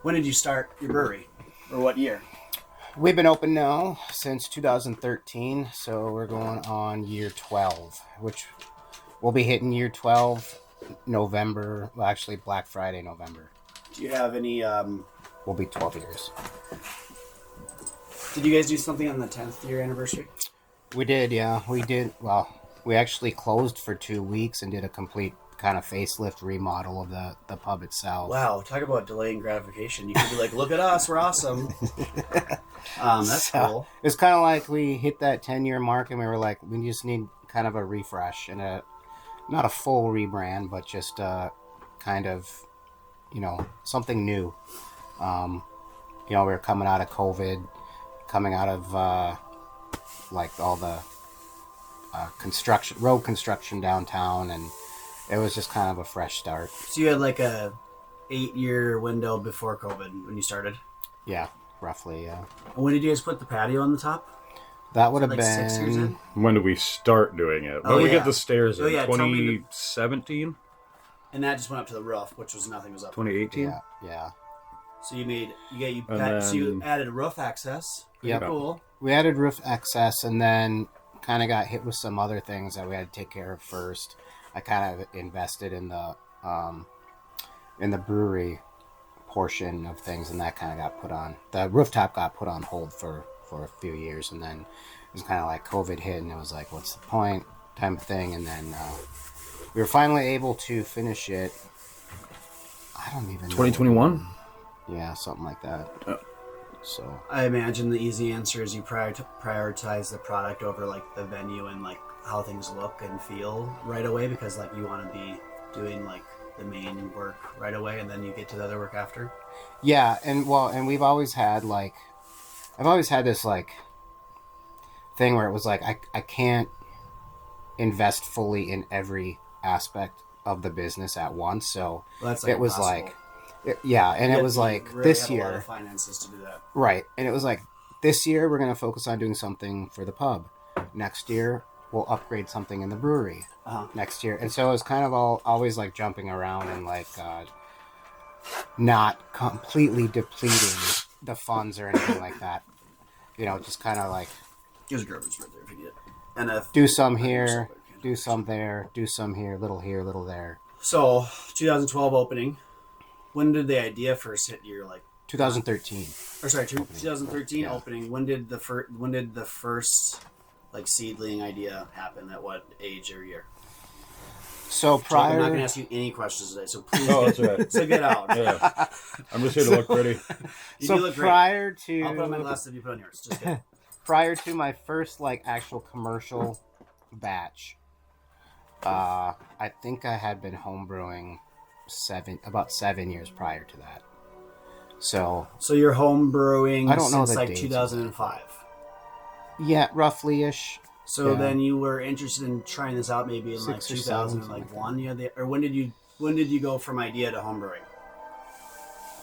When did you start your brewery? Or what year? We've been open now since 2013, so we're going on year 12, which we'll be hitting year 12 November. Well, actually, Black Friday, November. Do you have any... We'll be 12 years. Did you guys do something on the 10th year anniversary? We did, yeah. We did. Well, we actually closed for 2 weeks and did a complete kind of facelift remodel of the pub itself. Wow, talk about delaying gratification. You could be like, look at us, we're awesome. That's cool. It's kind of like we hit that 10-year mark and we were like, we just need kind of a refresh and not a full rebrand, but just kind of, something new. We were coming out of COVID, coming out of all the road construction downtown, and it was just kind of a fresh start. So you had like a 8-year window before COVID when you started? Yeah, roughly, yeah. And when did you guys put the patio on the top? That would have been 6 years in? When did we start doing it? When did we get the stairs in? 2017? And that just went up to the roof, which was nothing was up. 2018? Yeah. So you added roof access. Yeah, cool. We added roof access, and then kind of got hit with some other things that we had to take care of first. I kind of invested in the brewery portion of things, and that kind of got put on. The rooftop got put on hold for a few years, and then it was kind of like COVID hit, and it was like, what's the point? Type of thing, and then we were finally able to finish it. I don't even know. 2021? Yeah, something like that. Oh. So I imagine the easy answer is you prioritize the product over like the venue and like how things look and feel right away, because like you want to be doing like the main work right away, and then you get to the other work after. Yeah, and we've always had I've always had this like thing where it was like I can't invest fully in every aspect of the business at once, so it was impossible. It was like really this have year a lot of finances to do that, right? And it was like this year we're going to focus on doing something for the pub. Next year we'll upgrade something in the brewery. Next year, and so it was kind of always like jumping around and like not completely depleting the funds or anything like that. Just kind of like there's garbage right there if you get. And do some here, do some there, do some here, little there. So 2012 opening. When did the idea first hit your 2013? Or sorry, 2013 opening. When did the first seedling idea happen? At what age or year? So prior, I'm not going to ask you any questions today. So please, that's right. So get out. Yeah. I'm just here to look pretty. You look prior great. to, I'll put on my glasses if you put on yours. Just kidding. Prior to my first actual commercial batch, I think I had been homebrewing about 7 years prior to that. So you're home brewing I don't know since 2005. Yeah, roughly-ish. So then you were interested in trying this out maybe in 2001. Or when did you go from idea to home brewing?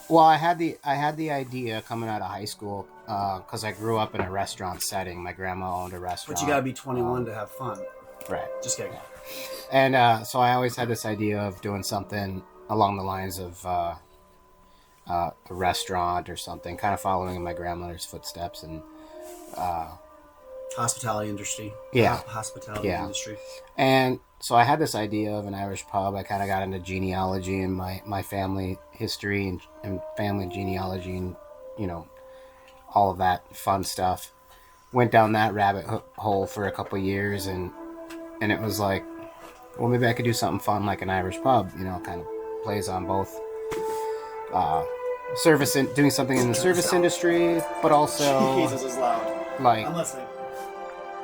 Well, I had the idea coming out of high school because I grew up in a restaurant setting. My grandma owned a restaurant. But you got to be 21 to have fun. Right. Just kidding. And so I always had this idea of doing something along the lines of a restaurant or something, kind of following in my grandmother's footsteps and hospitality industry. Yeah. Hospitality industry. And so I had this idea of an Irish pub. I kind of got into genealogy and my family history and family genealogy and, all of that fun stuff. Went down that rabbit hole for a couple of years and it was like, well, maybe I could do something fun like an Irish pub, kind of plays on both service and doing something in the service industry, but also Jesus is loud. I'm listening.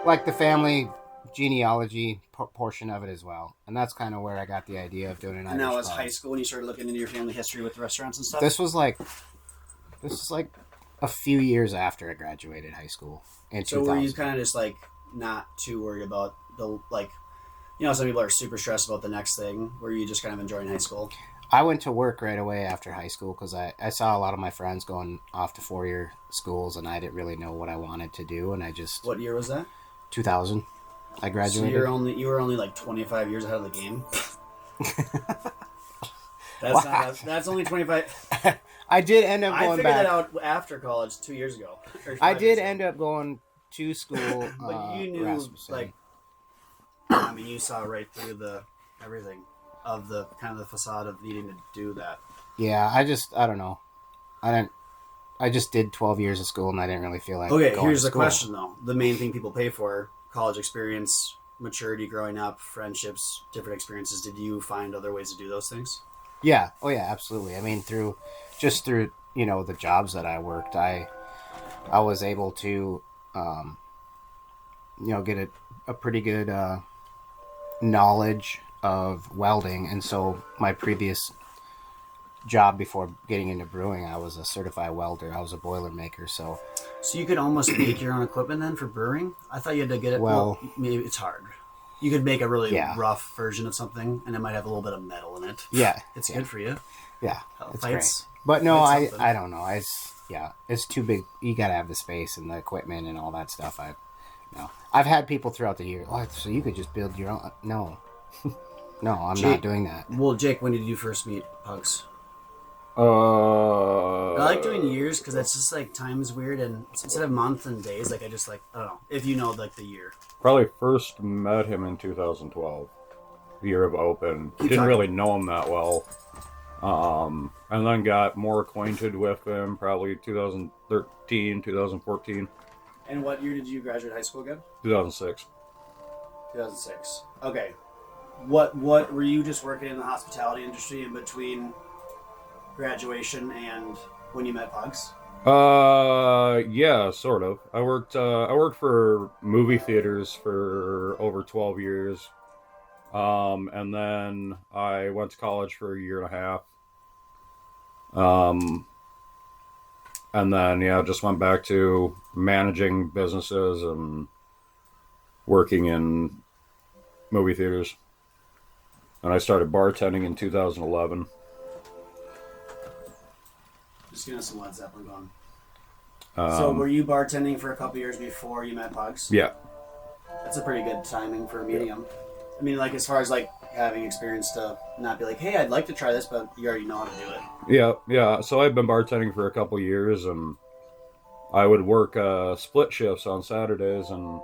Like the family genealogy portion of it as well, and that's kind of where I got the idea of doing an Irish pub. And that was high school when you started looking into your family history with restaurants and stuff. This was like a few years after I graduated high school in 2000. So were you kind of just not too worried about the some people are super stressed about the next thing. Were you just kind of enjoying high school? I went to work right away after high school because I saw a lot of my friends going off to 4-year schools, and I didn't really know what I wanted to do, and I just... What year was that? 2000. I graduated. So you were only 25 years ahead of the game. That's only 25. I did end up going back. I figured that out after college 2 years ago. I did end up going to school. But you knew, Rasmussen. I mean, you saw right through everything of the kind of the facade of needing to do that. Yeah, I don't know. I just did 12 years of school, and I didn't really feel like. Okay, going here's to the school. question though: the main thing people pay for: college experience, maturity, growing up, friendships, different experiences. Did you find other ways to do those things? Yeah. Oh yeah, absolutely. I mean, through the jobs that I worked, I was able to get a pretty good knowledge of welding, and so my previous job before getting into brewing, I was a certified welder. I was a boiler maker, so you could almost make your own equipment then for brewing. I thought you had to get it. Well, maybe it's hard. You could make a really Yeah. rough version of something, and it might have a little bit of metal in it. Yeah, It's yeah. good for you. yeah, it's great. Fights. But no, Fights something. I don't know. It's too big. You gotta have the space and the equipment and all that stuff. I've had people throughout the year. Oh, so you could just build your own? No, no, I'm not doing that. Well, Jake, when did you first meet Pugs? I I like doing years because it's just like time is weird, and instead of months and days, like I don't know if you know like the year. probably first met him in 2012, the year of Open. Didn't really know him that well. And then got more acquainted with him probably 2013, 2014, And what year did you graduate high school again? 2006. 2006. Okay. What were you just working in the hospitality industry in between graduation and when you met Pugs? Yeah, sort of. I worked for movie theaters for over 12 years. And then I went to college for a year and a half. And then, just went back to managing businesses and working in movie theaters. And I started bartending in 2011. Just getting some Led Zeppelin going. So Um, were you bartending for a couple years before you met Pugs? yeah. That's a pretty good timing for meeting him. I mean, like as far as like having experience to not be like, hey, I'd like to try this, but you already know how to do it. Yeah. So I've been bartending for a couple years, and I would work split shifts on Saturdays, and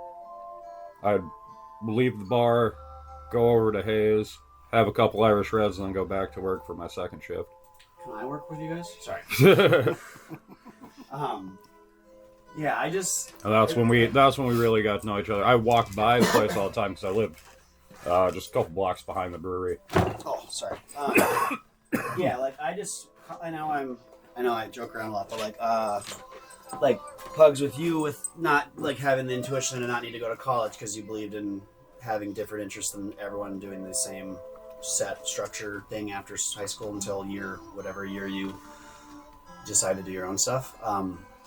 I'd leave the bar, go over to Hayes, have a couple Irish Reds, and then go back to work for my second shift. Can I work with you guys? Sorry. Yeah, I just. And that's when we really got to know each other. I walked by the place all the time because I lived just a couple blocks behind the brewery. Oh, sorry. Yeah, like I know I joke around a lot, but like Pugs with you with not like having the intuition to not need to go to college because you believed in having different interests than everyone doing the same set structure thing after high school until whatever year you decide to do your own stuff.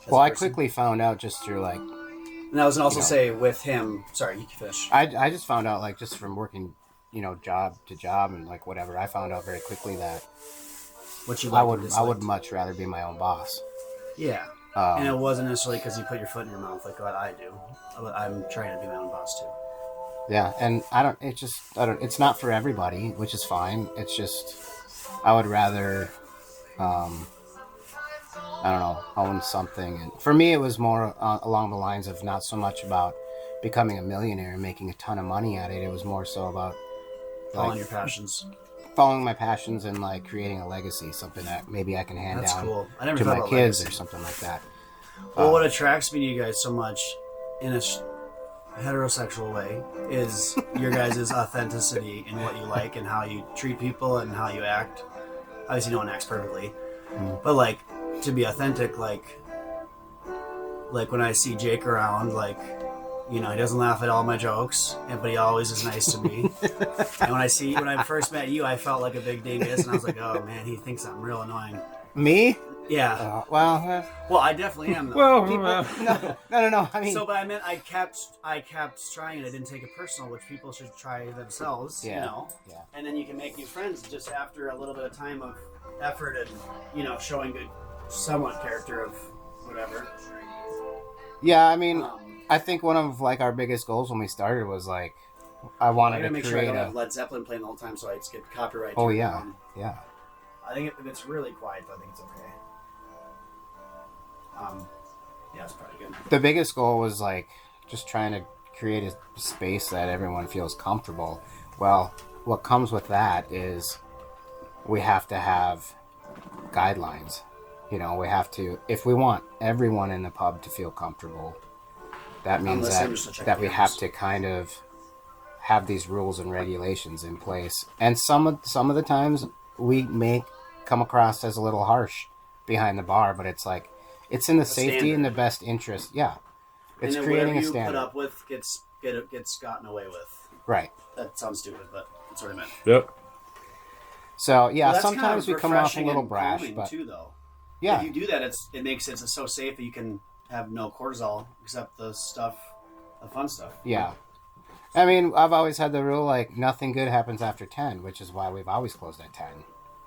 Well, I quickly found out just through like. And I was gonna also say with him. Sorry, you can finish. I just found out like just from working, job to job and like whatever. I found out very quickly that What you I liked would much rather be my own boss. Yeah. And it wasn't necessarily because you put your foot in your mouth like what I do. I'm trying to be my own boss too. Yeah, and it's not for everybody, which is fine. It's just, I would rather, I don't know, own something. And for me, it was more along the lines of not so much about becoming a millionaire and making a ton of money at it. It was more so about Following your passions. Following my passions and like creating a legacy, something that maybe I can hand That's down cool. I never to thought my about kids legacy. or something like that. Well, what attracts me to you guys so much in a heterosexual way is your guys' authenticity in what you like and how you treat people and how you act. Obviously, no one acts perfectly, but like to be authentic, like when I see Jake around, like he doesn't laugh at all my jokes, but he always is nice to me. And when I first met you, I felt like a big dingus, and I was like, oh man, he thinks I'm real annoying. Me? Yeah. Well, I definitely am. Though. No. I mean, But I meant I kept trying, and I didn't take it personal, which people should try themselves. Yeah. Yeah. And then you can make new friends just after a little bit of time of effort and showing good, somewhat character of whatever. Yeah, I mean, I think one of like our biggest goals when we started was like I wanted to make create sure I don't have Led Zeppelin playing the whole time, so I get copyright. Oh yeah, yeah. I think if it's really quiet, though, I think it's okay. Yeah, it's probably good. The biggest goal was like just trying to create a space that everyone feels comfortable. Well, what comes with that is we have to have guidelines. You know, we have to, if we want everyone in the pub to feel comfortable, that means that we have to kind of have these rules and regulations in place. And some of the times we may come across as a little harsh behind the bar, but it's like it's in the safety and the best interest. Yeah, it's creating a standard. Whatever you put up with gets gotten away with. Right. That sounds stupid, but that's what I meant. Yep. So yeah, well, sometimes we come off a little brash, but too, though. Yeah, if you do that, it makes it so safe that you can have no cortisol except the fun stuff. Yeah. I mean, I've always had the rule like nothing good happens after 10, which is why we've always closed at 10.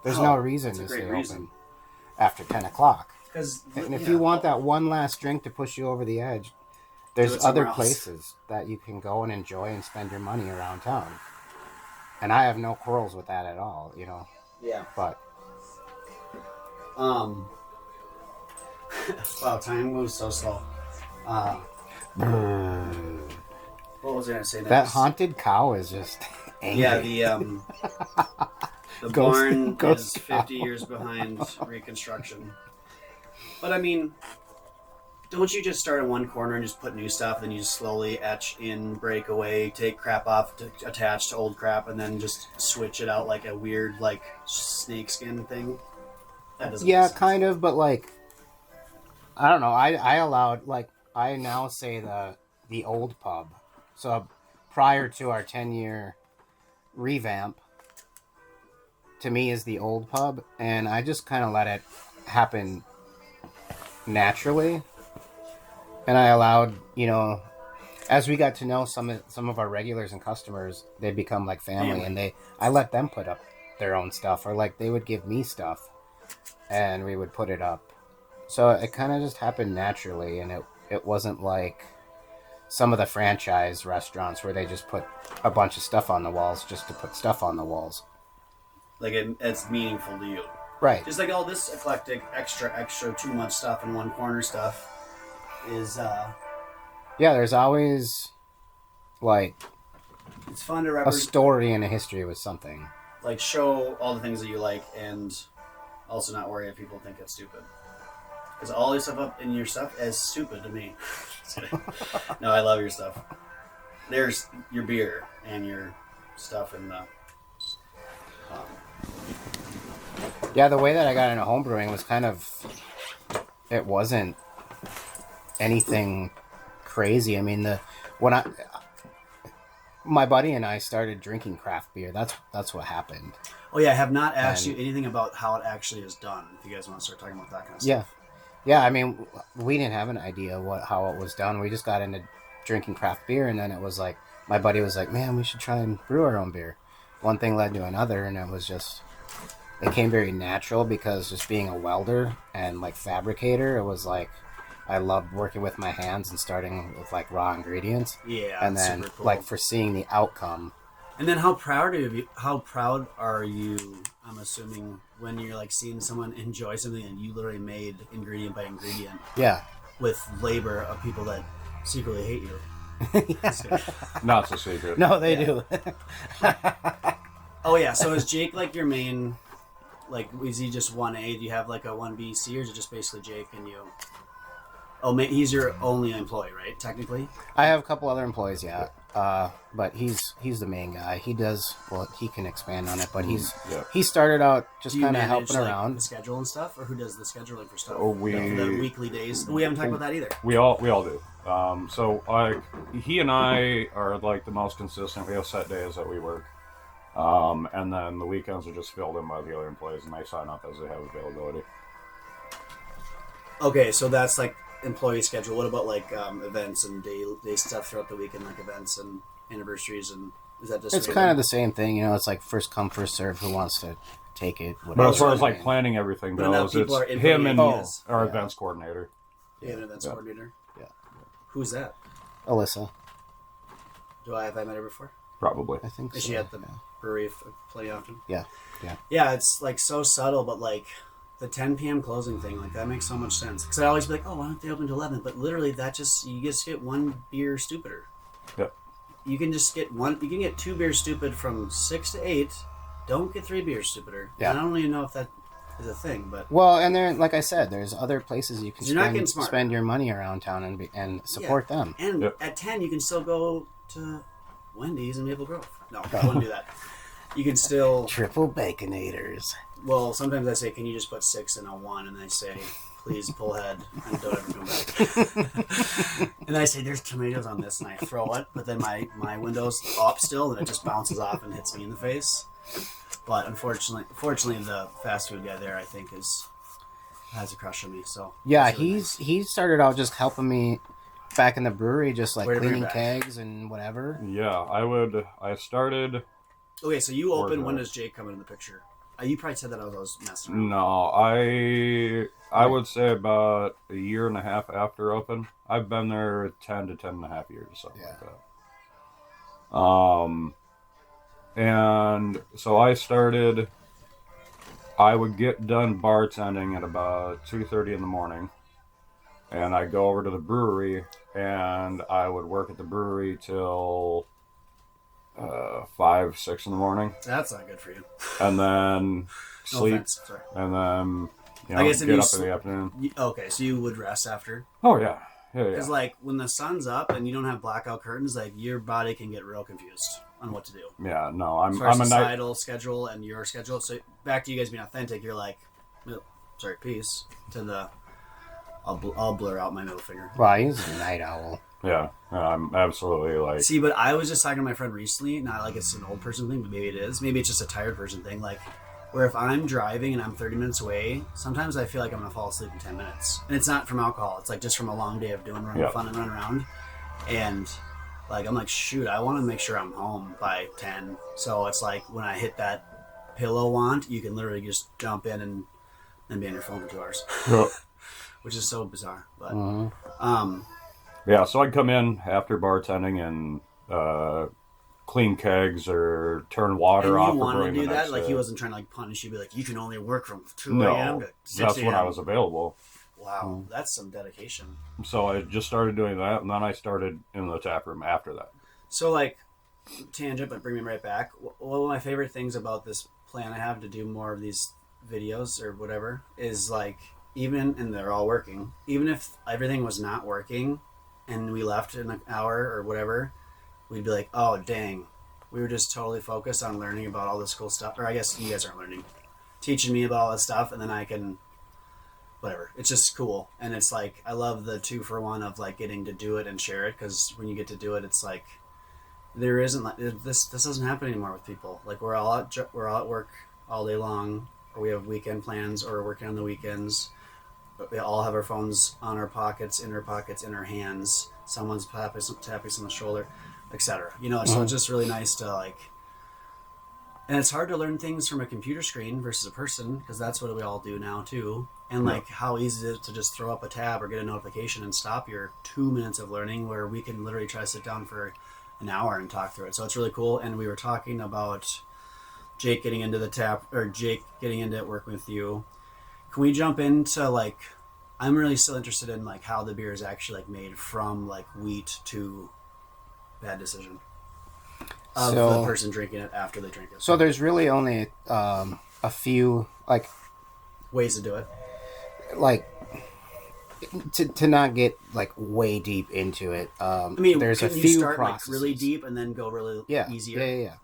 There's no reason to stay open after 10 o'clock. And if you want that one last drink to push you over the edge, there's other places that you can go and enjoy and spend your money around town. And I have no quarrels with that at all, you know. Yeah. But wow, time moves so slow. What was I going to say next? That haunted cow is just angry. Yeah, the barn is 50 years behind reconstruction. But I mean, don't you just start in one corner and just put new stuff, then you just slowly etch in, break away, take crap off, attach to old crap, and then just switch it out like a weird like snakeskin thing? That doesn't make sense. Kind of, but like, I don't know. I allowed, like, I now say the old pub. So prior to our 10-year revamp, to me is the old pub, and I just kind of let it happen naturally. And I allowed, you know, as we got to know some of our regulars and customers, they become like family, and I let them put up their own stuff, or like they would give me stuff, and we would put it up. So it kind of just happened naturally, and it wasn't like some of the franchise restaurants where they just put a bunch of stuff on the walls just to put stuff on the walls. Like it's meaningful to you. Right. Just like all this eclectic, extra, too much stuff in one corner stuff is... Yeah, there's always, like... It's fun to a story and a history with something. Like, show all the things that you like and also not worry if people think it's stupid. Because all this stuff up in your stuff is stupid to me. No, I love your stuff. There's your beer and your stuff in the... Yeah, the way that I got into homebrewing was kind of... It wasn't anything crazy. I mean, my buddy and I started drinking craft beer. That's what happened. Oh yeah, I have not asked you anything about how it actually is done. If you guys want to start talking about that kind of stuff. Yeah. I mean, we didn't have an idea how it was done. We just got into drinking craft beer, and then it was like my buddy was like, "Man, we should try and brew our own beer." One thing led to another, and it came very natural because just being a welder and like fabricator, it was like I loved working with my hands and starting with like raw ingredients. Yeah, and then super cool. like foreseeing the outcome. And then how proud are you? I'm assuming when you're like seeing someone enjoy something and you literally made ingredient by ingredient. Yeah. With labor of people that secretly hate you. Yeah. Not so secret. No, they do. Oh yeah. So is Jake like your main? Like, is he just 1A? Do you have like a 1BC, or is it just basically Jake and you? Oh, he's your only employee, right? Technically. I have a couple other employees, yeah. But he's the main guy. He can expand on it, but he started out just kind of helping around. The schedule and stuff, or who does the scheduling for stuff? Oh, the weekly days. We haven't talked about that either. We all do. So he and I are like the most consistent. We have set days that we work, and then the weekends are just filled in by the other employees, and they sign up as they have availability. Okay, so that's like employee schedule. What about like events and day stuff throughout the weekend, like events and anniversaries, and is that just? It's kind of the same thing, you know. It's like first come, first serve. Who wants to take it? Whatever. But as far as like planning everything goes, it's him and our events coordinator. Yeah, an events coordinator. Yeah. Who's that? Alyssa. Have I met her before? Probably. I think so. Is she at the brewery plenty often? Yeah. Yeah, it's like so subtle, but like the 10 p.m. closing thing, like that makes so much sense. Because I always be like, oh, why don't they open to 11? But literally, that just you just get one beer stupider. Yeah. You can just get one. You can get 2 beers stupid from 6 to 8. Don't get 3 beers stupider. Yeah. And I don't even know if that is a thing, but Well, and there, like I said, there's other places you can You're not getting smarter. spend your money around town and support them. And Yep. at 10, you can still go to Wendy's in Maple Grove. No, I wouldn't do that. You can still. Triple Baconators. Well, sometimes I say, can you just put 6 in a 1? And they say, please pull head and don't ever come back. And I say, there's tomatoes on this, and I throw it, but then my window's up still, and it just bounces off and hits me in the face. But fortunately, the fast food guy there, I think, has a crush on me. So Yeah, it's really nice. he started out just helping me back in the brewery, just like Way to bring cleaning it back. kegs and whatever. Yeah, I started. Okay, so you open. Or When the- does Jake come into the picture? You probably said that I was messing around. No, I would say about a year and a half after open. I've been there 10 to 10 and a half years, something like that. And so I would get done bartending at about 2:30 in the morning, and I'd go over to the brewery, and I would work at the brewery till 5, 6 in the morning, That's not good for you. and then No sleep, offense. Sorry. and then I guess if get you up in the afternoon. Okay, so you would rest after. Oh yeah, yeah. Because like when the sun's up and you don't have blackout curtains, like your body can get real confused on what to do. Yeah, no, As far as I'm a night. societal schedule and your schedule. So back to you guys being authentic, you're like, sorry, peace to the. I'll blur out my middle finger. Well, he's a night owl. Yeah, I'm absolutely like. See, but I was just talking to my friend recently. Not like it's an old person thing, but maybe it is. Maybe it's just a tired person thing. Like, where if I'm driving and I'm 30 minutes away, sometimes I feel like I'm gonna fall asleep in 10 minutes, and it's not from alcohol. It's like just from a long day of doing running fun and running around, and like I'm like, shoot, I want to make sure I'm home by 10. So it's like when I hit that pillow wand, you can literally just jump in and be on your phone for 2 hours, which is so bizarre. But Yeah, so I'd come in after bartending and clean kegs or turn water and off. you for wanted to brewing do the that? next Like day. he wasn't trying to like punish you, be like, you can only work from 2 No, a.m. to 6 that's a.m. when I was available. Wow, that's some dedication. So I just started doing that, and then I started in the tap room after that. So like, tangent, but bring me right back. One of my favorite things about this plan I have to do more of these videos or whatever is like, even, and they're all working, even if everything was not working and we left in an hour or whatever, we'd be like, oh dang, we were just totally focused on learning about all this cool stuff. Or I guess you guys aren't learning, teaching me about all this stuff, and then I can, whatever. It's just cool, and it's like I love the 2-for-1 of like getting to do it and share it, because when you get to do it, it's like there isn't like this doesn't happen anymore with people. Like we're all at work all day long, or we have weekend plans, or we're working on the weekends. But we all have our phones on our pockets, in our hands. Someone's tapping us on the shoulder, etc. You know, so it's just really nice to like. And it's hard to learn things from a computer screen versus a person, because that's what we all do now too. And like how easy it is to just throw up a tab or get a notification and stop your 2 minutes of learning, where we can literally try to sit down for an hour and talk through it. So it's really cool. And we were talking about Jake getting into it, working with you. Can we jump into like, I'm really still interested in like how the beer is actually like made from like wheat to bad decision of the person drinking it after they drink it. So there's really only a few like ways to do it. Like to not get like way deep into it. I mean, there's can a you few start processes. like really deep and then go really easier? Yeah.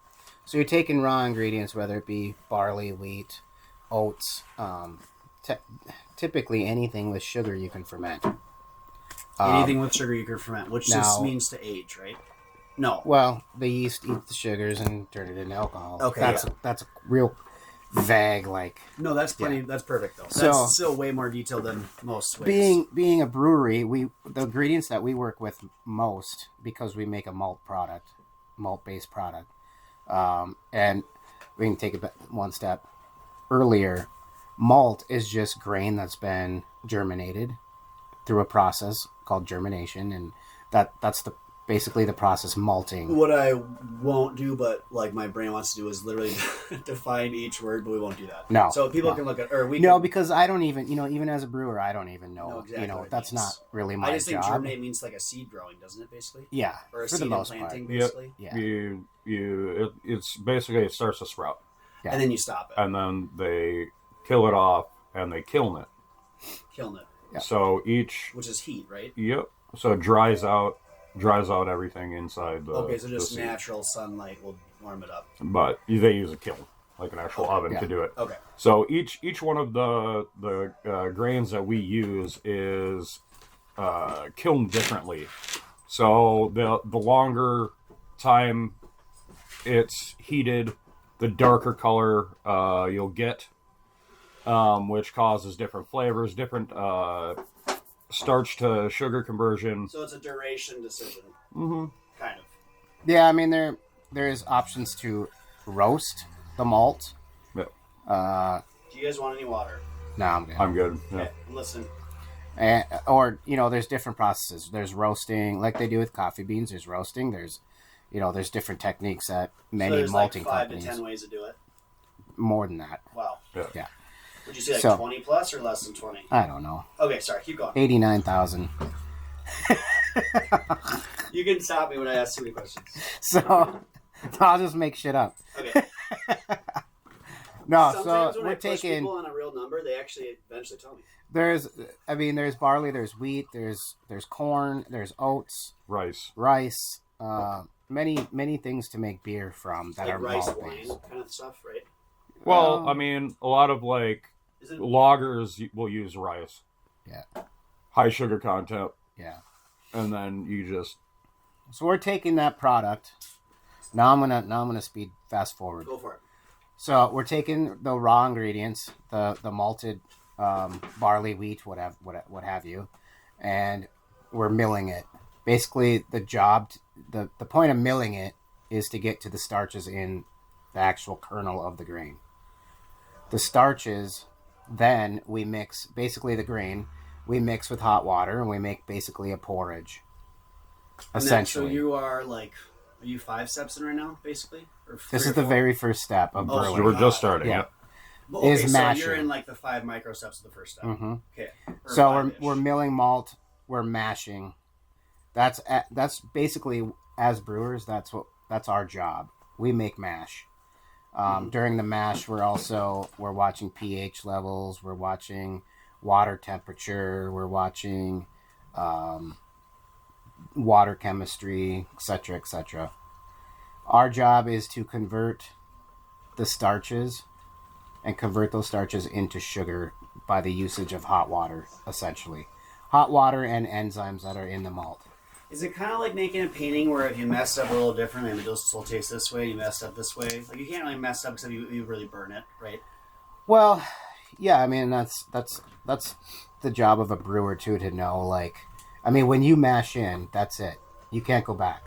So you're taking raw ingredients, whether it be barley, wheat, oats, typically anything with sugar you can ferment. Anything with sugar you can ferment, which just means to age, right? No. Well, the yeast eats the sugars and turn it into alcohol. Okay, that's a real vague like. No, that's plenty. Yeah. That's perfect though. So, that's still way more detailed than most ways. Being a brewery, the ingredients that we work with most, because we make a malt based product, and we can take it one step earlier. Malt is just grain that's been germinated through a process called germination, and that's the basically the process malting. What I won't do, but like my brain wants to do, is literally define each word, but we won't do that. No. So people can look at, or we No, can, because I don't even, even as a brewer, I don't even know. exactly what it That's means. not really my I just think job. germinate means like a seed growing, doesn't it? Basically, Yeah, or a for seed the and most planting, part. basically. Yeah. It's basically, it starts to sprout, Yeah. And then you stop it, and then they kill it off and they kiln it. killing it, Yeah. So each, which is heat, right? yep. So it dries out everything inside the. Okay, so the just seed. natural sunlight will warm it up. But they use a kiln, like an actual oven, Yeah. to do it. Okay. So each one of the grains that we use is kilned differently. So the longer time it's heated, the darker color you'll get, which causes different flavors, different starch to sugar conversion. So it's a duration decision, Mm-hmm. kind of. Yeah, I mean there's options to roast the malt. Yep. Do you guys want any water? No, I'm good. I'm good. Yeah. Okay, listen. Or there's different processes. There's roasting, like they do with coffee beans. There's roasting. There's different techniques that many So there's malting like 5 companies. to 10 ways to do it. More than that. Wow. Yeah. Would you say like So- 20 plus or less than 20? I don't know. Okay, sorry, keep going. 89,000. You can stop me when I ask too many questions. So I'll just make shit up. Okay. No, Sometimes so when I we're push taking. people on a real number, they actually eventually tell me. There's barley, there's wheat, there's corn, there's oats, Rice. rice, many things to make beer from that Like are rice malt wine based. kind of stuff, right? Well, I mean, a lot of like Is it loggers will use rice. Yeah. High sugar content, Yeah. and then you just So we're taking that product. Now I'm gonna speed fast forward. go for it? So we're taking the raw ingredients, the malted barley, wheat, what have you, and we're milling it. Basically, the point of milling it is to get to the starches in the actual kernel of the grain. The starches, then we mix basically the grain. We mix with hot water and we make basically a porridge. And then, Essentially, so you are like, are you 5 steps in right now, basically? Or this 3 is or the 4? very first step of Oh, so brewing. we're just starting. Yeah. Yeah. Well, okay, is so mashing. you're in like the 5 micro steps of the first step. Mm-hmm. Okay. Or So 5-ish. we're milling malt, we're mashing. That's basically, as brewers, that's our job. We make mash. During the mash, we're watching pH levels, we're watching water temperature, we're watching water chemistry, etc., etc. Our job is to convert the starches and convert those starches into sugar by the usage of hot water, essentially. Hot water and enzymes that are in the malt. Is it kind of like making a painting where if you messed up a little different, maybe it'll still taste this way, you messed up this way? Like, you can't really mess up because you really burn it, right? Well, yeah, I mean, that's the job of a brewer, too, to know, like, I mean, when you mash in, that's it. You can't go back.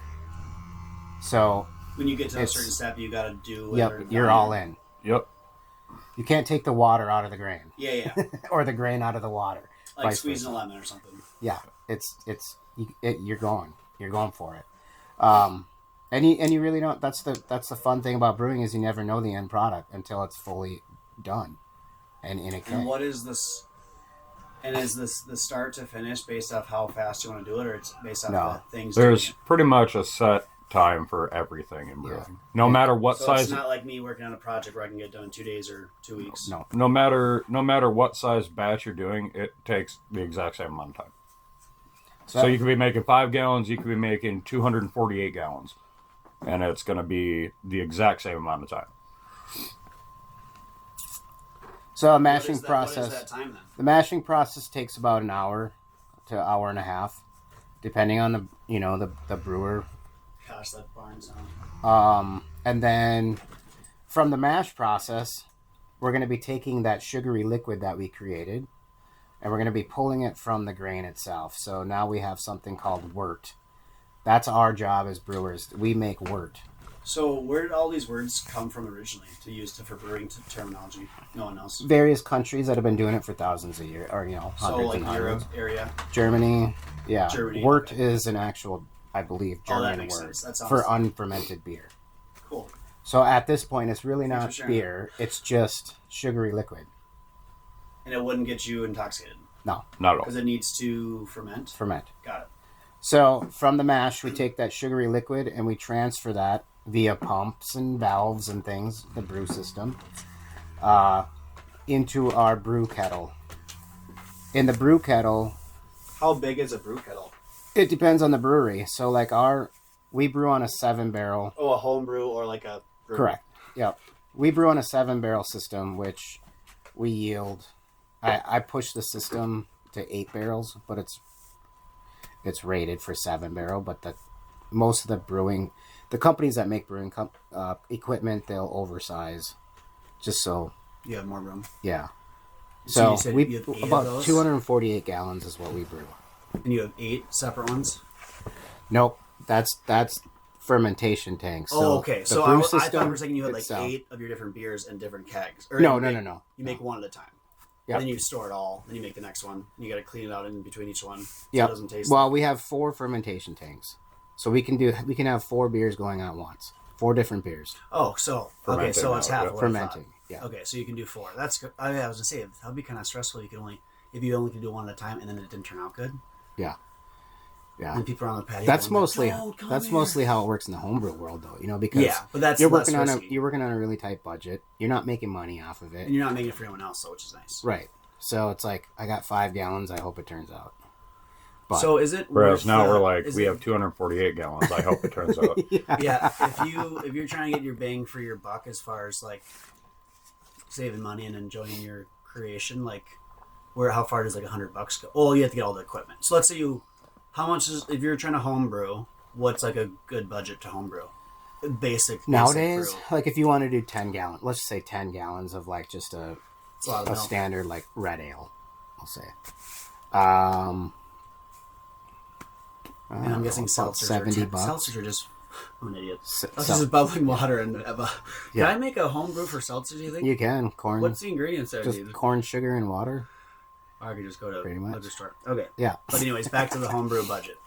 So, When you get to a certain step, you got to do it. yep, you're all in. Yep. You can't take the water out of the grain. Yeah. Or the grain out of the water. Like Vice squeezing versa. a lemon or something. Yeah, you're going for it. And you really don't. That's the fun thing about brewing is you never know the end product until it's fully done, and in a keg. And what is this? And is this the start to finish based off how fast you want to do it, or it's based off No. the things? There's doing pretty much a set time for everything in brewing. Yeah. No matter what it? So size. it's not like me working on a project where I can get done in 2 days or 2 weeks. No. No matter what size batch you're doing, it takes the exact same amount of time. So you could be making 5 gallons, you could be making 248 gallons, and it's going to be the exact same amount of time. So a What mashing is that, process. What is that time then? The mashing process takes about an hour to hour and a half, depending on the brewer. Gosh, that barn sound. And then from the mash process, we're going to be taking that sugary liquid that we created, and we're going to be pulling it from the grain itself. So now we have something called wort. That's our job as brewers. We make wort. So where did all these words come from originally to use for brewing terminology? No one else. Various countries that have been doing it for thousands of years, or So hundreds like and hundreds. Europe area. Germany, yeah. Germany, Wort okay. is an actual I believe Oh, that German makes word sense. That sounds for unfermented beer. cool. So at this point, it's really Thanks not for sharing beer. It's just sugary liquid. And it wouldn't get you intoxicated No, Not at all. because it needs to ferment. ferment. Got it. So from the mash, we take that sugary liquid and we transfer that via pumps and valves and things, the brew system, into our brew kettle. In the brew kettle, How big is a brew kettle? it depends on the brewery. So like we brew on a 7-barrel. Oh, a home brew or like a brew. Correct. Yep. We brew on a 7-barrel system, which we yield. I push the system to 8 barrels, but it's rated for 7-barrel. But most of the companies that make brewing equipment, they'll oversize, just so. You have more room. Yeah. So you So said we you have 8 of about those? 248 gallons is what we brew. And you have 8 separate ones? Nope, that's fermentation tanks. So Oh, okay. the So brew I thought system you were saying you had like itself- 8 of your different beers in different kegs. Or No, you no, make- no. You make one at a time. Yep. Then you store it all. Then you make the next one. And you got to clean it out in between each one. So Yep. it doesn't taste Well, we have 4 fermentation tanks, so we can have 4 beers going at once. 4 different beers Oh, so okay, Fermenting so it's now, half yeah. of what I thought. fermenting. Yeah. Okay, so you can do 4. That's good. I was gonna say that would be kind of stressful. If you only could do one at a time, and then it didn't turn out good. Yeah. Yeah. And people are on the patio. That's going, mostly "Don't come that's here." mostly how it works in the homebrew world, though. Because Yeah, but that's you're less working on risky. you're working on a really tight budget. You're not making money off of it, and you're not making it for anyone else, though, which is nice. right? So it's like I got 5 gallons. I hope it turns out. But So is it? Whereas worth now the- we're like, is we it- have 248 gallons. I hope it turns out. Yeah, if you're trying to get your bang for your buck as far as like saving money and enjoying your creation, like how far does like $100 go? Oh, you have to get all the equipment. So let's say how much is if you're trying to homebrew? What's like a good budget to homebrew? Basic Nowadays, brew. like if you want to do 10 gallons, let's say 10 gallons of like just a It's a lot of milk. standard like red ale, I'll say. And I'm guessing about seltzers $70. Seltzers are just. I'm an idiot. S- Seltzers sel- is bubbling water and Can Yeah. I make a homebrew for seltzers? Do you think? You can corn, What's the ingredients there? just dude? corn, sugar, and water. Or I could just go to Pretty much. liquor store. Okay. Yeah, But anyways, back to the homebrew budget.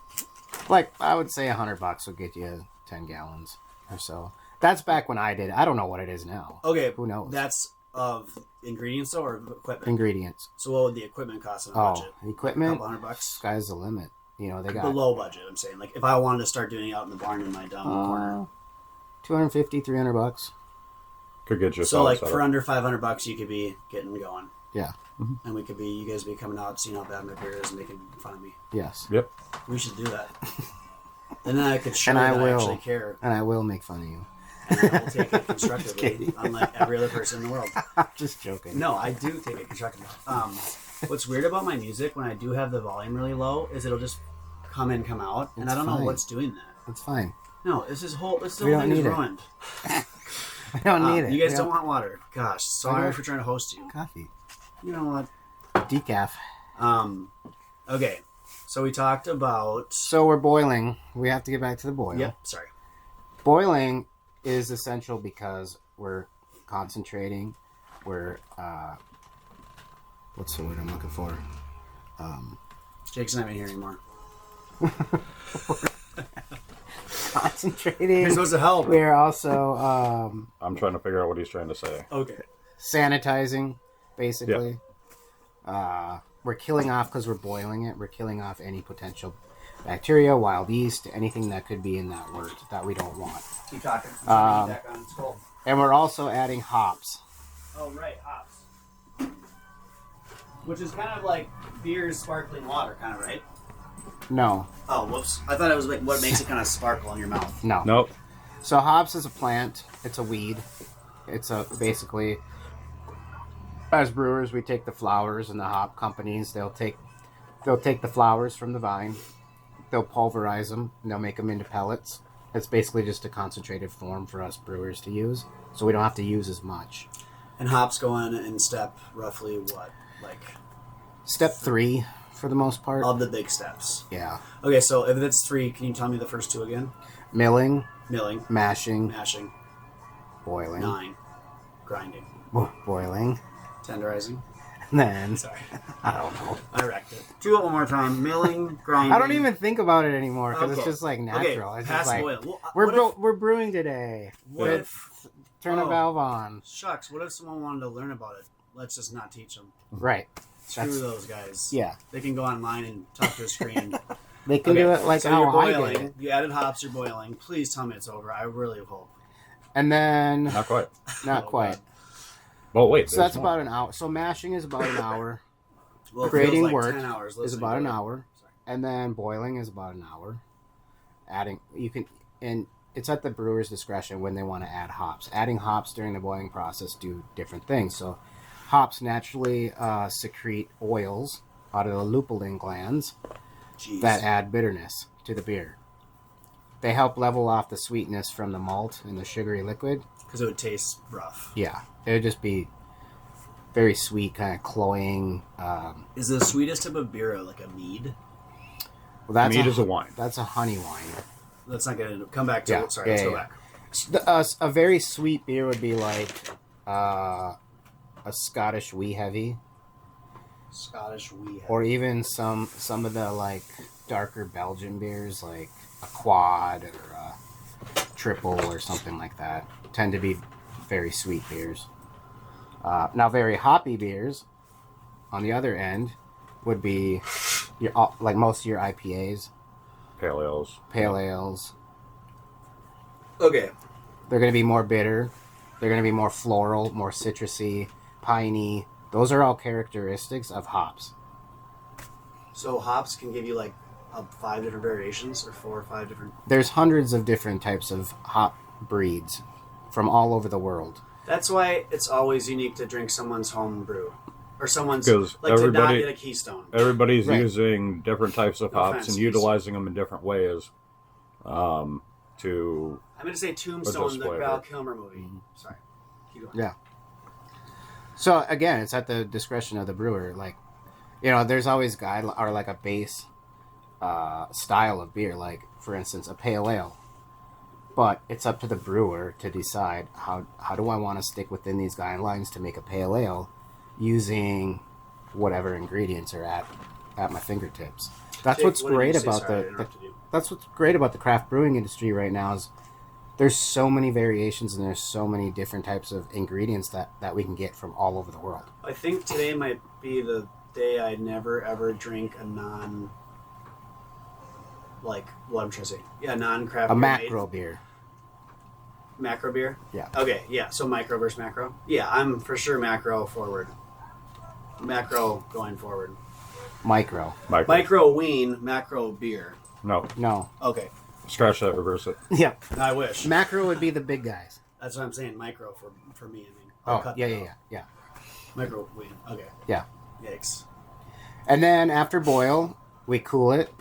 like I would say $100 would get you 10 gallons or so. That's back when I did. I don't know what it is now. Okay. Who knows? That's of ingredients though, or equipment. Ingredients. So what would the equipment cost in a Oh, budget? equipment. $200. Sky's the limit. They got Below budget. I'm saying, like, if I wanted to start doing it out in the barn in my dumb corner. $250, $300. Could get you So solid like setup. for under $500, you could be getting going, Yeah. and you guys be coming out, seeing how bad my beer is, and making fun of me. Yes. Yep. We should do that. And then I could show And I that I will. actually care, And I will make fun of you. and I will take it constructively, kidding. unlike every other person in the world. I'm just joking. No, I do take it constructively. What's weird about my music when I do have the volume really low is it'll just come in, come out, and It's I don't know fine. what's doing that. It's fine. No, this We whole don't thing is need it. ruined. I don't need it. You guys We don't want water. Gosh, sorry don't- for trying to host you. coffee. You know what? Decaf. Okay. So we talked about. So we're boiling. We have to get back to the boil. Yep. Sorry. Boiling is essential because we're concentrating. We're what's the word I'm looking for? Jake's not even here anymore. Concentrating. You're supposed to help. We're also I'm trying to figure out what he's trying to say. Okay. sanitizing, basically. We're killing off, because we're boiling it, we're killing off any potential bacteria, wild yeast, anything that could be in that wort that we don't want. Keep talking. I'm back on. It's cold. And we're also adding hops. Oh, right. Hops. Which is kind of like beer's sparkling water, kind of, right? No, Oh, whoops. I thought it was like what makes it kind of sparkle in your mouth. no. Nope. So hops is a plant. It's a weed. It's basically, as brewers, we take the flowers, and the hop companies, they'll take the flowers from the vine, they'll pulverize them, and they'll make them into pellets. It's basically just a concentrated form for us brewers to use, so we don't have to use as much. And hops go in step roughly what? Like Step 3, for the most part. of the big steps. Yeah. Okay, so if it's 3, can you tell me the first 2 again? Milling, Milling, mashing, mashing, boiling. 9, grinding, Boiling. tenderizing, And then Sorry. I don't know. I wrecked it. Do it one more time. Milling, grinding. I don't even think about it anymore because it's Okay. just like natural. Okay, It's pass just like boil. Well, we're brewing today. what Let's if... turn a oh. valve on? Shucks, what if someone wanted to learn about it? Let's just not teach them. Right. Screw those guys. Yeah. They can go online and talk to a screen. They can do it like so how you're I boiling. did it. You added hops, you're boiling. Please tell me it's over. I really hope. And then Not quite. not Oh, quite. God. Well, wait. So that's about an hour. So mashing is about an hour. Well, it Creating feels like work 10 hours is listening about to an it. hour. Sorry. And then boiling is about an hour. Adding and it's at the brewer's discretion when they want to add hops. Adding hops during the boiling process do different things. So hops naturally secrete oils out of the lupulin glands Jeez. that add bitterness to the beer. They help level off the sweetness from the malt and the sugary liquid. Because it would taste rough. Yeah, it would just be very sweet, kind of cloying. Is the sweetest type of beer like a mead? Well, that's Mead is a wine. That's a honey wine. Let's not get into it. Come back to Yeah, it. Sorry, yeah, let's go yeah. back. A very sweet beer would be like a Scottish wee heavy, Scottish wee. or even some of the like darker Belgian beers, like a quad or a triple or something like that. Tend to be very sweet beers. Now, very hoppy beers, on the other end, would be like most of your IPAs, Pale ales. pale ales. Okay. They're going to be more bitter. They're going to be more floral, more citrusy, piney. Those are all characteristics of hops. So hops can give you like 5 different variations or 4 or 5 different. There's hundreds of different types of hop breeds from all over the world. That's why it's always unique to drink someone's home brew. Or someone's, Because like, to not everybody- get a Keystone. Everybody's Right. using different types of No hops offense, and utilizing them in different ways. To I'm going to say Tombstone, the flavor. Val Kilmer movie. Sorry. Keep going. Yeah. So again, it's at the discretion of the brewer. Like, there's always or like a base style of beer. Like, for instance, a pale ale. But it's up to the brewer to decide how do I want to stick within these guidelines to make a pale ale using whatever ingredients are at my fingertips. That's Jake, what's what did great you say? about Sorry, I the interrupted you. that's what's great about the craft brewing industry right now is there's so many variations and there's so many different types of ingredients that we can get from all over the world. I think today might be the day I never ever drink a non, like, what I'm trying to say. Yeah, non-craft A beer macro beer. Macro beer? Yeah. Okay, yeah, so micro versus macro? Yeah, I'm for sure macro forward. Macro going forward. Micro. Micro ween, macro beer. No, No. Okay, scratch that, reverse it. Yep. I wish. Macro would be the big guys. That's what I'm saying, micro for me, I mean. I'll Oh, cut yeah, that yeah, out. yeah, yeah. Micro ween, okay. Yeah. Yikes. And then after boil, we cool it,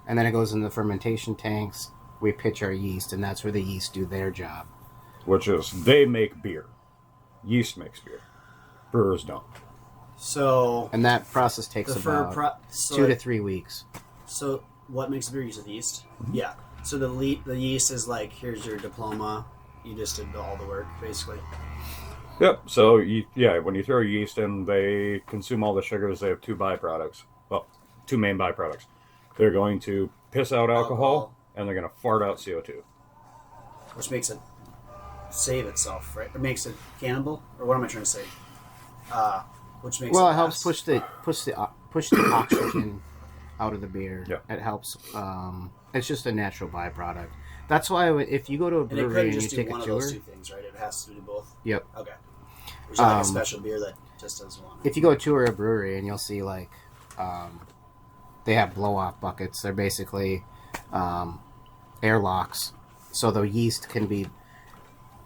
and then it goes in the fermentation tanks. We pitch our yeast, and that's where the yeast do their job. Which is, they make beer. Yeast makes beer. Brewers don't. So, And that process takes the about so 2 to 3 weeks. So, what makes a beer? You said yeast? Yeah. So, the yeast is like, here's your diploma. You just did all the work, basically. Yep. So, when you throw yeast in, they consume all the sugars. They have 2 byproducts. Well, 2 main byproducts. They're going to piss out alcohol. And they're going to fart out CO2. Which makes it save itself, right? It makes it cannibal? Or what am I trying to say? Which makes Well, it it helps last. push the oxygen out of the beer. Yeah. It helps. It's just a natural byproduct. That's why if you go to a And it brewery couldn't and you just do take one a of tour, those 2 things, right? It has to do both? yep. Okay. There's like a special beer that just does one. If you go tour a brewery and you'll see like they have blow off buckets. They're basically airlocks, so the yeast can be.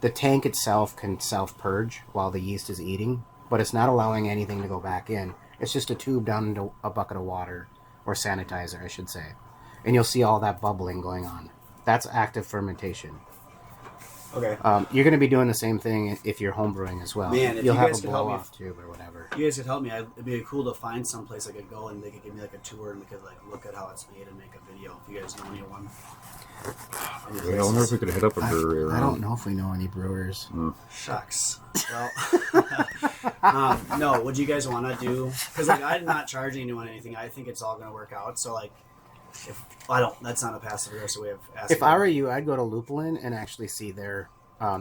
The tank itself can self purge while the yeast is eating, but it's not allowing anything to go back in. It's just a tube down into a bucket of water, or sanitizer, I should say, and you'll see all that bubbling going on. That's active fermentation. Okay. You're going to be doing the same thing if you're homebrewing as well. Man, if you'll you have guys a could help me, blow-off tube or whatever. you guys could help me. It'd be cool to find someplace I could go and they could give me like a tour and we could like look at how it's made and make a video. If you guys know anyone. I wonder if we could hit up a brewery around. I don't know if we know any brewers. Shucks. Well, no. Would you guys want to do? Because like I'm not charging anyone anything. I think it's all going to work out. So like, if I don't, that's not a passive aggressive way of asking. If I were you, I'd go to Lupulin and actually see their.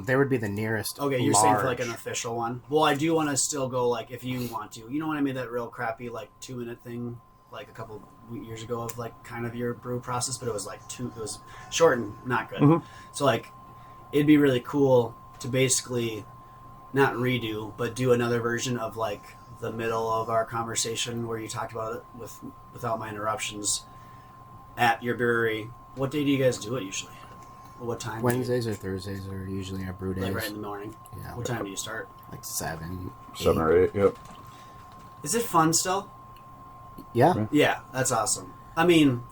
There would be the nearest. Okay, you're large. saying for like an official one. Well, I do want to still go like if you want to. You know when I made that real crappy like 2-minute thing like a couple years ago of like kind of your brew process, but it was like it was short and not good. Mm-hmm. So like it'd be really cool to basically not redo, but do another version of like the middle of our conversation where you talked about it without my interruptions at your brewery. What day do you guys do it usually? What time? Wednesdays or Thursdays are usually our brew days. Like right in the morning. Yeah. What time do you start? Like 7. 7 or 8. Yep. Is it fun still? Yeah. Yeah, that's awesome. I mean,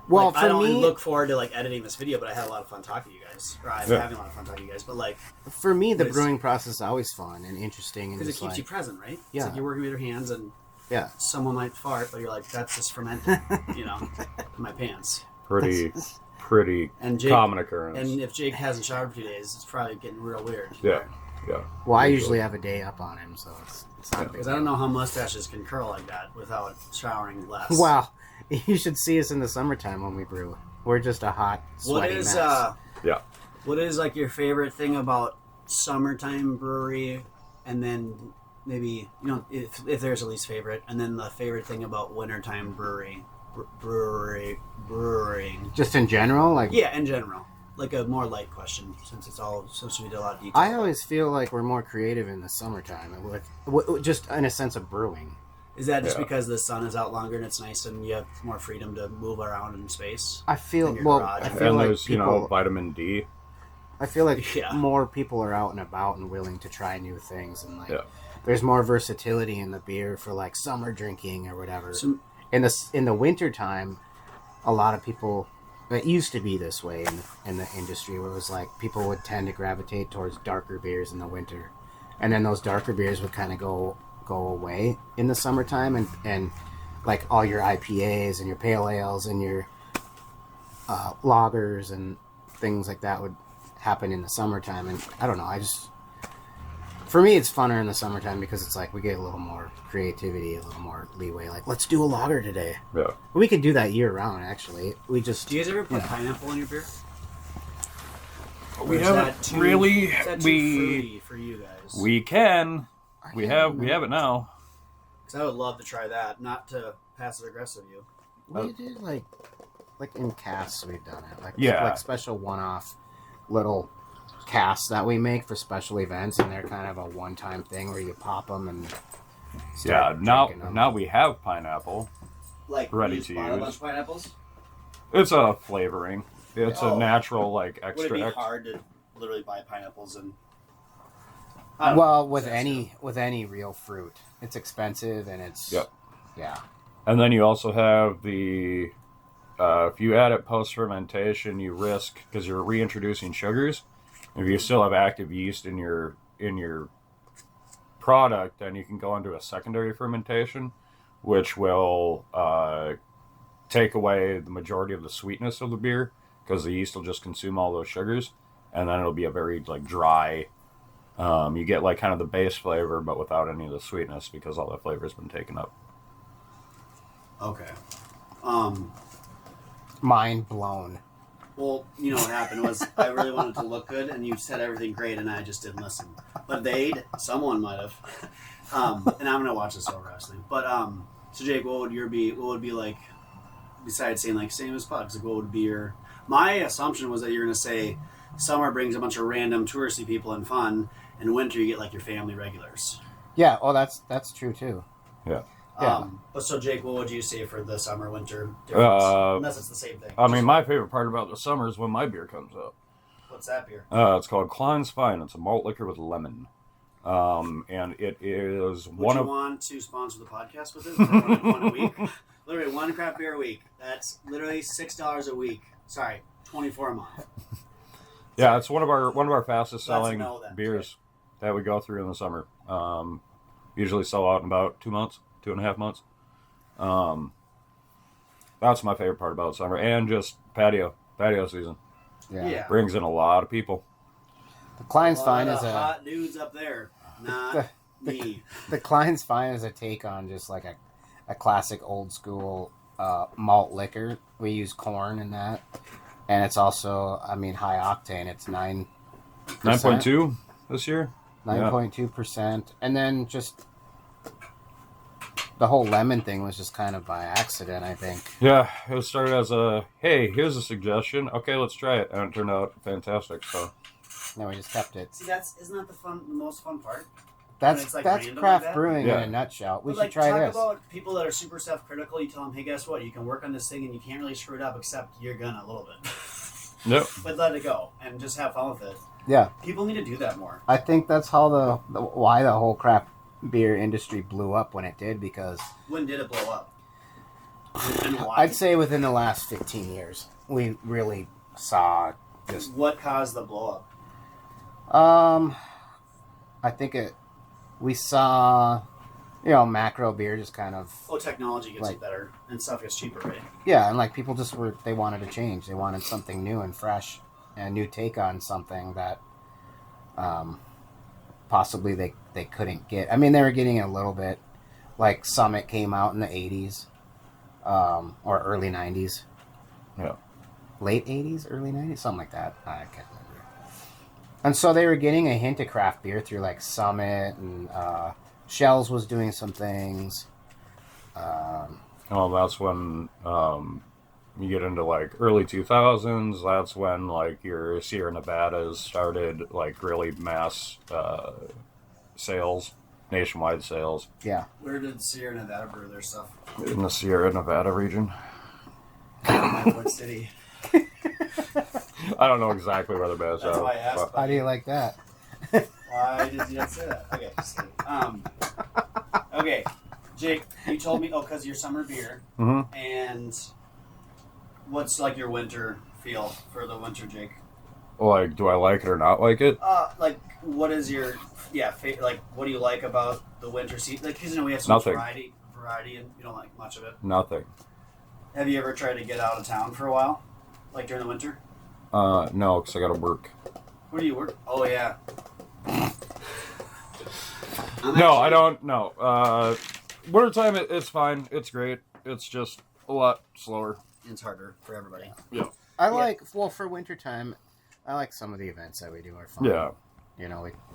Well, like, for I don't me, look forward to like editing this video, but I had a lot of fun talking to you guys. Or I'm having a lot of fun talking to you guys. But like, the It's- brewing process is always fun and interesting, and because it just keeps like, you present, right? Yeah. It's like you're working with your hands, and yeah, someone might fart, but you're like, that's just fermenting, in my pants. Pretty And Jake, common occurrence. And if Jake hasn't showered for 2 days, it's probably getting real weird. Yeah. Yeah. Well, I usually have a day up on him, so it's not big. Because I don't know how mustaches can curl like that without showering less. Wow, you should see us in the summertime when we brew. We're just a hot, sweaty mess. Yeah. What is like your favorite thing about summertime brewery, and then maybe if there's a least favorite, and then the favorite thing about wintertime brewing. Just in general, like Yeah, in general, like a more light question since we did a lot of detail. I always feel like we're more creative in the summertime, just in a sense of brewing. Is that just Yeah. because the sun is out longer and it's nice and you have more freedom to move around in space? I feel In your well. garage. I feel And like there's, people. vitamin D. I feel like Yeah. more people are out and about and willing to try new things, and like Yeah. there's more versatility in the beer for like summer drinking or whatever. So, In the winter time, a lot of people. It used to be this way in the industry, where it was like people would tend to gravitate towards darker beers in the winter, and then those darker beers would kind of go away in the summertime, and like all your IPAs and your pale ales and your lagers and things like that would happen in the summertime. And I don't know, for me it's funner in the summertime because it's like we get a little more creativity, a little more leeway. Like, let's do a lager today. Yeah. We could do that year round. Actually, we just do you guys ever put pineapple in your beer? We Or is haven't that too- really. Is that too fruity for you guys? We can. We have it now. Because I would love to try that, not to passive aggressive you. We did like in casts we've done it. Yeah. Like special one-off little casts that we make for special events, and they're kind of a one-time thing where you pop them and start drinking them. Now we have pineapple. Like Ready you just to bought a use. bunch of pineapples. It's a flavoring. It's Oh. a natural Would it extra. be hard to literally buy pineapples and? Well, with any real fruit, it's expensive and it's Yep. yeah. And then you also have the if you add it post fermentation, you risk because you're reintroducing sugars. If you still have active yeast in your product, then you can go into a secondary fermentation, which will take away the majority of the sweetness of the beer because the yeast will just consume all those sugars, and then it'll be a very dry. You get kind of the base flavor, but without any of the sweetness because all that flavor has been taken up. Okay. Mind blown. Well, you know what happened was I really wanted to look good, and you said everything great, and I just didn't listen. But someone might have. And I'm gonna watch this over wrestling. But so Jake, what would be like? Besides saying same as Pugs, what would be your? My assumption was that you're gonna say summer brings a bunch of random touristy people and fun, and winter you get your family regulars. Yeah. Oh, that's true too. Yeah. Yeah. But so Jake, what would you say for the summer winter difference? Unless it's the same thing. I mean, my favorite part about the summer is when my beer comes up. What's that beer? It's called Klein's Fine. It's a malt liquor with lemon. And it is Would you want to sponsor the podcast with it? One a week? Literally one craft beer a week. That's literally $6 a week. Sorry, $24 a month. Yeah, it's one of our fastest Glad to selling know that. beers that we go through in the summer. Usually sell out in about 2 months, 2.5 months. That's my favorite part about summer, and just patio season Yeah. brings in a lot of people. The Klein's A lot Fine of is a hot dudes up there. Not me. the Klein's Fine is a take on just like a classic old school malt liquor. We use corn in that, and it's also, I mean, high octane. It's 9.2 this year. 9.2%, and then just the whole lemon thing was just kind of by accident, I think. Yeah, it started as a, hey, here's a suggestion. Okay, let's try it, and it turned out fantastic. So No, we just kept it. See, isn't that the most fun part? That's it's, like, that's random craft like that? brewing Yeah. in a nutshell. We But, should like, try talk this. about people that are super self-critical. You tell them, hey, guess what? You can work on this thing, and you can't really screw it up, except you're gonna a little bit. Yep. But let it go and just have fun with it. Yeah, People need to do that more. I think that's how why the whole craft beer industry blew up when it did, because When did it blow up? And why? I'd say within the last 15 years we really saw just What caused the blow up? I think we saw, macro beer just kind of, Oh, technology gets Like- better and stuff gets cheaper, right? yeah, and like people just they wanted to change. They wanted something new and fresh, and a new take on something that possibly they couldn't get. I mean, they were getting it a little bit. Like Summit came out in the 80s, or early 90s. Yeah. Late 80s, early 90s, something like that. I can't remember. And so they were getting a hint of craft beer through like Summit, and Shells was doing some things. Well, that's when you get into like early 2000s. That's when like your Sierra Nevadas started like really mass sales, nationwide sales Yeah. Where did Sierra Nevada brew their stuff? in the Sierra Nevada region. What city? I don't know exactly where the best That's why I asked. but How do you like that? Why did you not say that? Okay, just kidding. Okay, Jake, you told me, because your summer beer, Mhm. and what's like your winter feel for the winter, Jake? Like, do I like it or not like it? Like, what is your, like, what do you like about the winter season? Like, because, we have so much Nothing. variety, and you don't like much of it. Nothing. Have you ever tried to get out of town for a while? Like during the winter? No, because I got to work. Where do you work? Oh, yeah. No, I don't. No. Wintertime, it's fine. It's great. It's just a lot slower. It's harder for everybody. I like, well, for wintertime, I like some of the events that we do are fun. Yeah.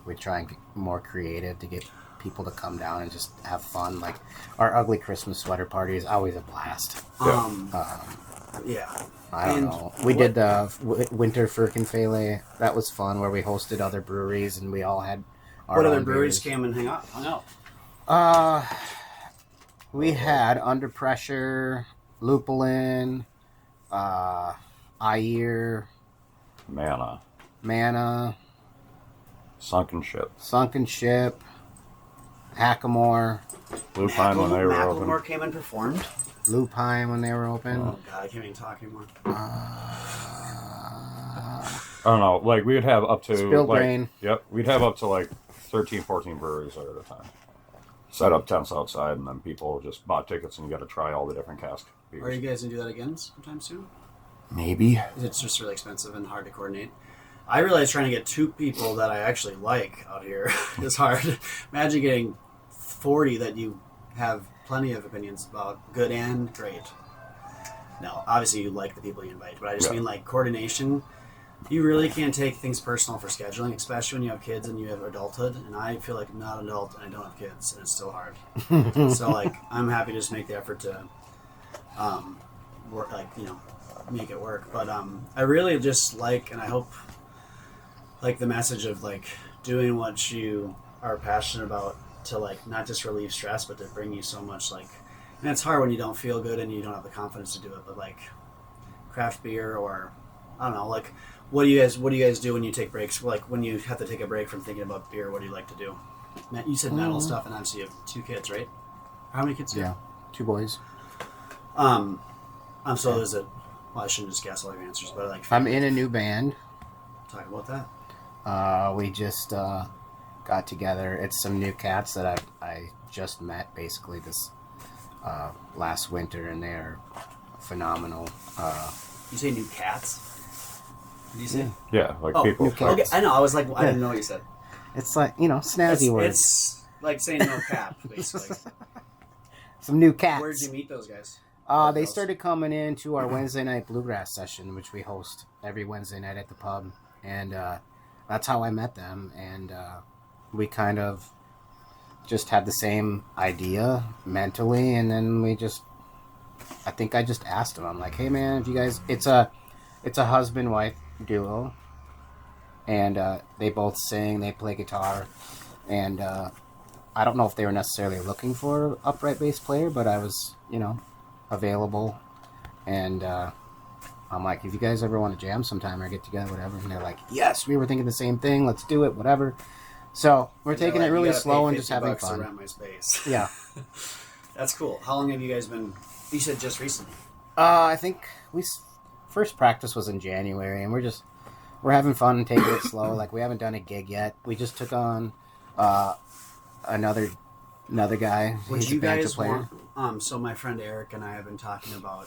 We try and get more creative to get people to come down and just have fun. Like our ugly Christmas sweater party is always a blast. Yeah. I don't And know. We did the winter Firkenfele. That was fun, where we hosted other breweries and we all had our What other own breweries beers. came and hung out? We had Under Pressure, Lupulin, Ayer, Mana. Mana, Sunken Ship. Sunken Ship, Hackamore, Lupine when they were open. Macklemore came and performed. Lupine when they were open. Oh, God, I can't even talk anymore. I don't know. Like, we would have up to... Spilled like, Grain. Yep. We'd have up to, like, 13, 14 breweries there at a time. Set up tents outside, and then people just bought tickets, and you got to try all the different cask beers. Are you guys going to do that again sometime soon? Maybe. It's just really expensive and hard to coordinate. I realize trying to get 2 people that I actually like out here is hard. Imagine getting 40 that you have plenty of opinions about, good and great. No, obviously you like the people you invite, but I just mean like coordination. You really can't take things personal for scheduling, especially when you have kids and you have adulthood. And I feel like I'm not an adult and I don't have kids, and it's still hard. So like, I'm happy to just make the effort to, work, make it work. But I really just like, and I hope, like the message of like doing what you are passionate about to like not just relieve stress, but to bring you so much like. And it's hard when you don't feel good and you don't have the confidence to do it. But like craft beer, or I don't know, like what do you guys do when you take breaks? Like when you have to take a break from thinking about beer, what do you like to do? Matt, you said metal stuff, and obviously you have 2 kids, right? How many kids do you have? 2 boys. So there's a. Well, I shouldn't just guess all your answers, but like. I'm in a new band. Talk about that. We just got together. It's some new cats that I just met basically this last winter, and they're phenomenal. You say new cats? Did you say? Yeah, like Oh, people. new cats. Okay, I know. I was like, I didn't know what you said. It's like, snazzy words. It's like saying no cap, basically. Some new cats. Where did you meet those guys? They started coming into our Wednesday night bluegrass session, which we host every Wednesday night at the pub, and that's how I met them. And we kind of just had the same idea mentally, and then I think I just asked them. I'm like, hey man, if you guys, it's a husband-wife duo, and they both sing, they play guitar, and I don't know if they were necessarily looking for an upright bass player, but I was, available, and I'm like, if you guys ever want to jam sometime or get together, whatever, and they're like, yes, we were thinking the same thing, let's do it, whatever. So we're taking it really slow and just having fun. To rent my space. Yeah. That's cool. How long have you guys been? You said just recently. I think first practice was in January, and we're having fun and taking it slow. Like, we haven't done a gig yet. We just took on another guy. Would He's you a banjo guys player. want? So my friend Eric and I have been talking about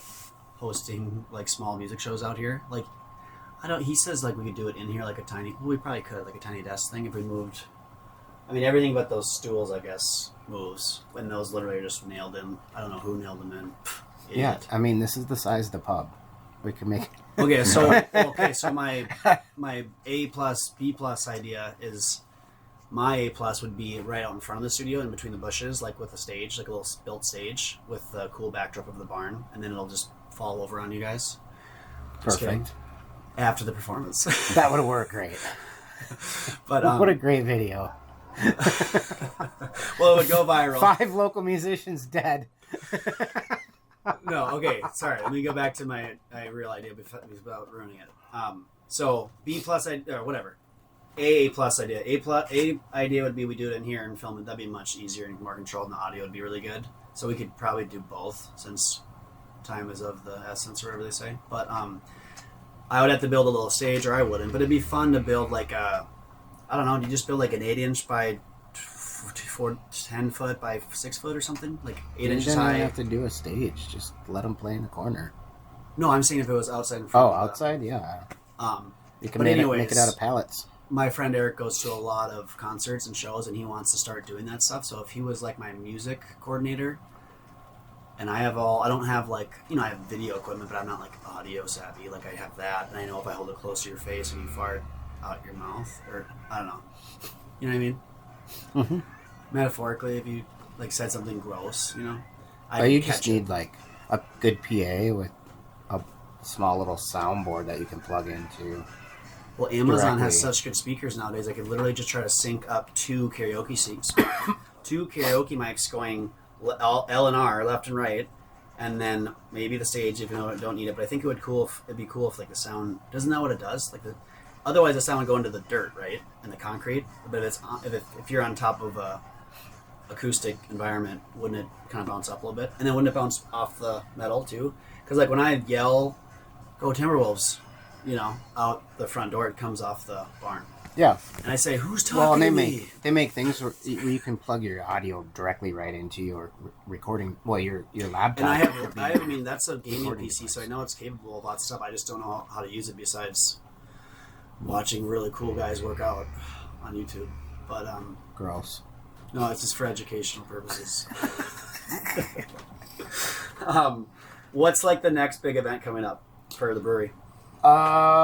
hosting like small music shows out here. Like, he says like we could do it in here, like a tiny. Well, we probably could, like a tiny desk thing if we moved. I mean, everything but those stools, I guess, moves. And those literally are just nailed in. I don't know who nailed them in. Yeah, Idiot. I mean, this is the size of the pub. We can make. Okay, so my A plus B plus idea is my A plus would be right out in front of the studio, in between the bushes, like with a stage, like a little built stage with the cool backdrop of the barn, and then it'll just fall over on you guys. Just kidding. Perfect. After the performance. That would work great. But What a great video. well, it would go viral. 5 local musicians dead. No, okay, sorry. Let me go back to my real idea without ruining it. So B plus or whatever, A plus idea. A idea would be we do it in here and film it. That'd be much easier and more controlled, and the audio would be really good. So we could probably do both, since time is of the essence, or whatever they say. But I would have to build a little stage, or I wouldn't. But it'd be fun to build like a, I don't know. Do you just build like an 8-inch by 10 foot by 6 foot or something, like 8 inches You high? don't have to do a stage. Just let them play in the corner. No, I'm saying if it was outside in front. Oh, outside, yeah. You can but make anyways, it out of pallets. My friend Eric goes to a lot of concerts and shows, and he wants to start doing that stuff. So if he was like my music coordinator, and I don't have like, I have video equipment, but I'm not like audio savvy. Like, I have that, and I know if I hold it close to your face and you fart out your mouth, or I don't know. You know what I mean? Mm-hmm. Metaphorically, if you like said something gross, But you just need like a good PA with a small little soundboard that you can plug into. Well, Amazon has directly. such good speakers nowadays. I could literally just try to sync up two karaoke seats, two karaoke mics going L and R, left and right, and then maybe the stage if you don't need it. But I think it'd be cool if like the sound, doesn't that what it does? Like otherwise the sound would go into the dirt, right, and the concrete. But if you're on top of a acoustic environment, wouldn't it kind of bounce up a little bit? And then wouldn't it bounce off the metal too? Because like when I yell, "Go Timberwolves," out the front door, it comes off the barn. Yeah. And I say, "Who's talking Well, and to me?" they make things where you can plug your audio directly right into your recording. Well, your laptop. And I would be mean, that's a gaming recording PC, so I device. know it's capable of lots of stuff. I just don't know how to use it besides watching really cool guys work out on YouTube. But Gross. no, it's just for educational purposes. What's like the next big event coming up for the brewery?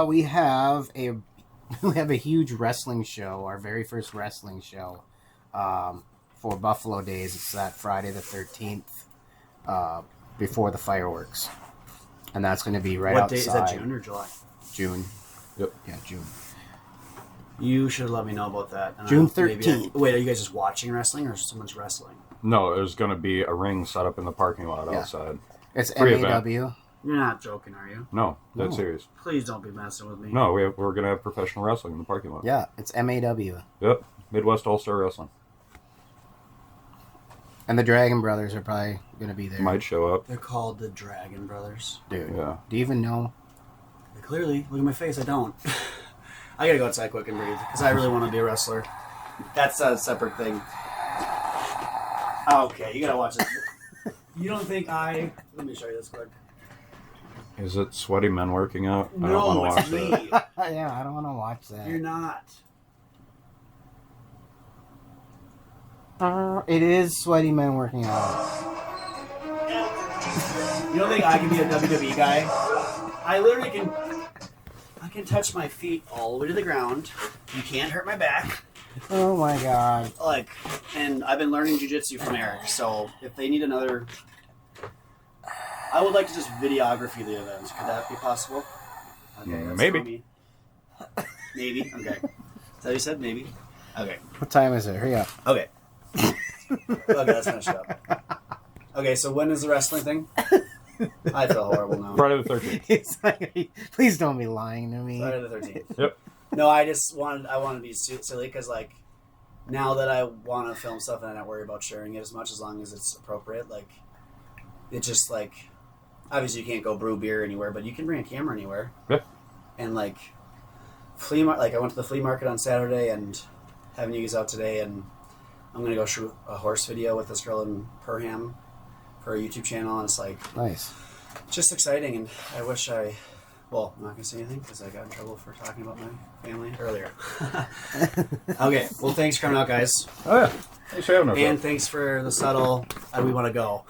We have a huge wrestling show, our very first wrestling show, for Buffalo Days. It's that Friday the 13th, before the fireworks, and that's going to be right What outside. date is that? June or July? June. Yep. Yeah, June. You should let me know about that. And June maybe 13th. Wait, are you guys just watching wrestling, or someone's wrestling? No, there's going to be a ring set up in the parking lot Yeah. outside. It's Free event. MAW. You're not joking, are you? No, that's No. serious. Please don't be messing with me. No, we're going to have professional wrestling in the parking lot. Yeah, it's MAW. Yep. Midwest All-Star Wrestling. And the Dragon Brothers are probably going to be there. Might show up. They're called the Dragon Brothers. Dude, Yeah. do you even know? Clearly, look at my face. I don't. I gotta go outside quick and breathe because I really want to be a wrestler. That's a separate thing. Okay, you gotta watch this. You don't think I... Let me show you this quick. Is it sweaty men working out? I don't No, want to it's watch me. that. Yeah, I don't want to watch that. You're not. It is sweaty men working out. You don't think I can be a WWE guy? I literally can... I can touch my feet all the way to the ground. You can't hurt my back. Oh my god. Like, and I've been learning jiu-jitsu from Eric, so if they need another... I would like to just videography the event. Could that be possible? Okay, that's Maybe. for me. Maybe? Okay. Is that what you said? Maybe? Okay. What time is it? Hurry up. Okay. Okay, let's finish it up. Okay, so when is the wrestling thing? I feel horrible now. Friday the 13th. It's like, please don't be lying to me. Friday the 13th. Yep. No, I want to be silly because, like, now that I want to film stuff and I don't worry about sharing it as long as it's appropriate, like, it just, like, obviously you can't go brew beer anywhere, but you can bring a camera anywhere. Yeah. And, like, I went to the flea market on Saturday and having you guys out today, and I'm going to go shoot a horse video with this girl in Perham for a YouTube channel, and it's, like, Nice. just exciting, and I wish well, I'm not going to say anything because I got in trouble for talking about my family earlier. Okay, well, thanks for coming out, guys. Oh, yeah. Thanks for having us. And thanks for the subtle, we want to go.